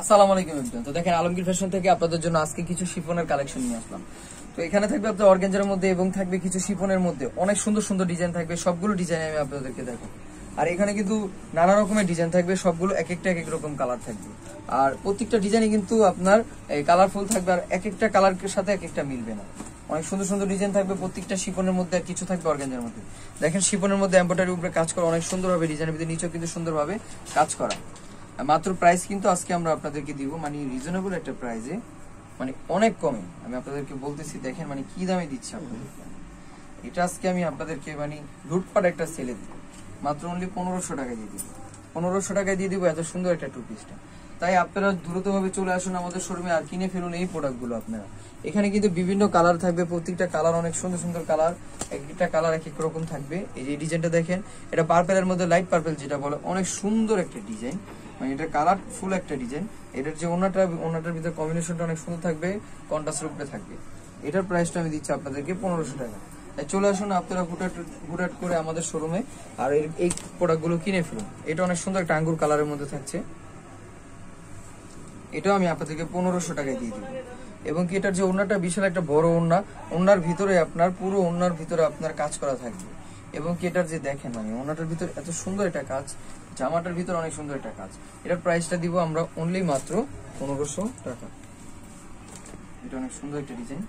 আসসালামু আলাইকুম এভরিওয়ান। তো দেখেন আলমগীর ফ্যাশন থেকে আপনাদের জন্য আজকে কিছু শিফনের কালেকশন নিয়ে আসলাম। তো এখানে থাকবে আপনার অর্গানজার মধ্যে এবং থাকবে কিছু শিফনের মধ্যে অনেক সুন্দর সুন্দর ডিজাইন থাকবে, সবগুলো ডিজাইন আমি আপনাদেরকে দেখাবো। আর এখানে কিন্তু নানা রকমের ডিজাইন থাকবে, সবগুলো এক একটা এক এক রকম কালার থাকবে। আর প্রত্যেকটা ডিজাইনই কিন্তু আপনার কালারফুল থাকবে, আর এক একটা কালারের সাথে এক একটা মিলবে না। অনেক সুন্দর সুন্দর ডিজাইন থাকবে প্রত্যেকটা শিফনের মধ্যে, আর কিছু থাকবে অর্গানজার মধ্যে। দেখেন শিফনের মধ্যে এমব্রয়ডারি উপরে কাজ করা, অনেক সুন্দরভাবে ডিজাইনের ভিতরে নিচেও কিন্তু সুন্দরভাবে কাজ করা। মাত্র প্রাইস কিন্তু আজকে আমরা আপনাদেরকে দিব মানে রিজনেবল একটা প্রাইসে, মানে অনেক কমে আমি আপনাদেরকে বলতেছি। দেখেন মানে কি দামে দিচ্ছি আপনাদেরকে, এটা আজকে আমি আপনাদেরকে মানে লুটপাট একটা সেলে দিব, মাত্র অনলি 1500 টাকায় দিয়ে দিব। 1500 টাকায় দিয়ে দিব এত সুন্দর একটা টু পিসটা। তাই আপনারা দ্রুতভাবে চলে আসুন আমাদের শোরুমে আর কিনে ফেলুন এই প্রোডাক্টগুলো আপনারা। এখানে কিন্তু বিভিন্ন কালার থাকবে, প্রত্যেকটা কালার অনেক সুন্দর সুন্দর কালার, একটা কালার এক এক রকম থাকবে। এই যে ডিজাইনটা দেখেন, এটা পার্পেলের মধ্যে লাইট পার্পেল যেটা বলে, অনেক সুন্দর একটা ডিজাইন, মানে এটা কালারফুল একটা ডিজাইন। এটার যে ওনাটার ভিতরে কম্বিনেশনটা অনেক সুন্দর থাকবে, কন্ট্রাস্টের উপরে থাকবে। এটার প্রাইসটা আমি দিচ্ছি আপনাদেরকে 1500 টাকা। তাই চলে আসুন আপনারা হুটহাট করে আমাদের শোরুমে আর এই প্রোডাক্টগুলো কিনে ফেলুন। এটা অনেক সুন্দর একটা আঙ্গুর কালারের মধ্যে থাকছে, এটাও আমি আপনাদেরকে 1500 টাকায় দিয়ে দিব। এবং কি এটার যে ওড়নাটা বিশাল একটা বড় ওড়না, ওড়নার ভিতরে আপনার পুরো ওড়নার ভিতরে আপনার কাজ করা থাকবে। এবং কি এটার যে দেখেন মানে ওড়নাটার ভিতরে এত সুন্দর একটা কাজ, জামাটার ভিতরে অনেক সুন্দর একটা কাজ। এটার প্রাইসটা দিব আমরা অনলি মাত্র 1500 টাকা। এটা অনেক সুন্দর একটা ডিজাইন,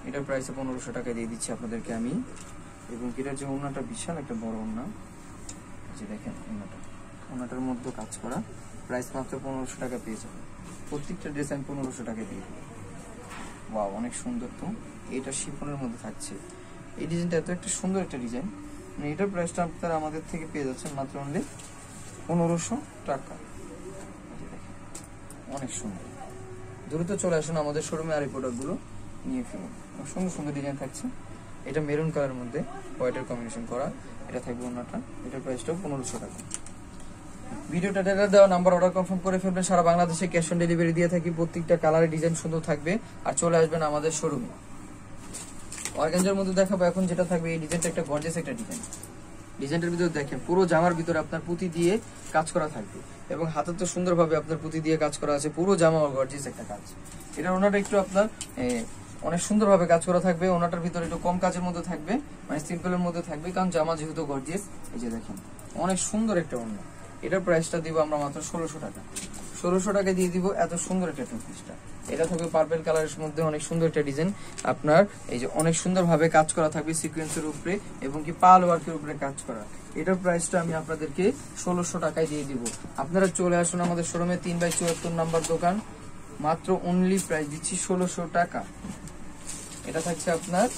এটার প্রাইসে 1500 টাকা দিয়ে দিচ্ছি আপনাদেরকে আমি। এবং কি এটার যে ওড়নাটা বিশাল একটা বড় ওড়না, যে দেখেন ওড়নাটার মধ্যে কাজ করা, প্রাইস মাত্র 1500 টাকা পেয়ে যাবেন। প্রত্যেকটা ড্রেস আমি 1500 টাকা দিয়ে দেবো। ওয়াও অনেক সুন্দর। তো এটা শিফনের মধ্যে থাকছে, এই ডিজাইনটা এত একটা সুন্দর একটা ডিজাইন, মানে এটার প্রাইসটা আপনারা আমাদের থেকে পেয়ে যাচ্ছেন মাত্র অনলি 1500 টাকা। অনেক সুন্দর, দ্রুত চলে আসুন আমাদের শোরুমে আর এই প্রোডাক্টগুলো নিয়ে ফেলুন। সুন্দর সুন্দর ডিজাইন থাকছে, এটা মেরুন কালারের মধ্যে হোয়াইটের কম্বিনেশন করা, এটা থাকবে ওনাটা, এটার প্রাইসটাও 1500 টাকা। ভিডিওটা দেওয়া নাম্বার অর্ডার কনফার্ম করে ফেলবেন। সারা বাংলাদেশে ক্যাশ অন ডেলিভারি দিয়ে থাকি, প্রত্যেকটা কালারের ডিজাইন সুন্দর থাকবে। আর চলে আসবেন আমাদের শোরুমে। অর্গানজার মধ্যে দেখাবো এখন যেটা থাকবে, এই ডিজাইনটা একটা গর্জিয়াস একটা ডিজাইন। ডিজাইনটার ভিতরে দেখেন পুরো জামার ভিতরে আপনার পুঁতি দিয়ে কাজ করা থাকবে, এবং হাতে তো সুন্দরভাবে আপনার পুঁতি দিয়ে কাজ করা আছে, পুরো জামা গর্জিয়াস একটা কাজ। এটা ওনাটা একটু আপনার অনেক সুন্দরভাবে কাজ করা থাকবে, ওনাটার ভিতরে একটু কম কাজের মধ্যে থাকবে, মানে সিম্পলের মধ্যে থাকবে, কারণ জামা যেহেতু গর্জিয়াস। এই যে দেখেন অনেক সুন্দর একটা ওড়না, এটার প্রাইসটা দিব আমরা মাত্র 1600 টাকা। 1600 টাকা দিয়ে দিব এত সুন্দর একটা টু পিসটা। এটা থাকবে পার্পল কালারের মধ্যে, অনেক সুন্দর একটা ডিজাইন আপনার, এই যে অনেক সুন্দর ভাবে কাজ করা থাকবে সিকোয়েন্সের উপরে, এবং কি পাল ওয়ার্কের উপরে কাজ করা। এটার প্রাইসটা আমি আপনাদেরকে 1600 টাকায় দিয়ে দিব। আপনারা চলে আসুন আমাদের শোরুমে, 3/74 নাম্বার দোকান, মাত্র অনলি প্রাইস দিচ্ছি 1600 টাকা। এটা থাকছে আপনার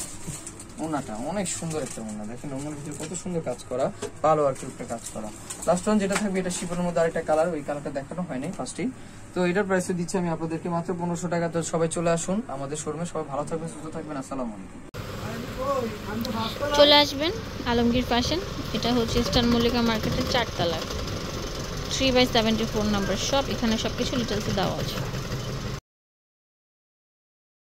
ওনাটা, অনেক সুন্দর একটা ওনা, দেখেন ওনার ভিতরে কত সুন্দর কাজ করা, পাল ওয়ার্কের উপরে কাজ করা। লাস্ট ওয়ান যেটা থাকবে, এটা শিপের মধ্যে আরেকটা কালার, ওই কালারটা দেখানো হয়নি ফার্স্টেই। তো এটার প্রাইসে দিচ্ছি আমি আপনাদেরকে মাত্র 1500 টাকা। তো সবাই চলে আসুন আমাদের শোরুমে, সবাই ভালো থাকবেন, সুস্থ থাকবেন। আসসালামু আলাইকুম। চলে আসবেন আলমগীর ফ্যাশন, এটা হচ্ছে ইস্টার্ন মল্লিকা মার্কেটের 4 তলায় 3/74 নাম্বার শপ। এখানে সবকিছু ডিটেলসে দেওয়া আছে।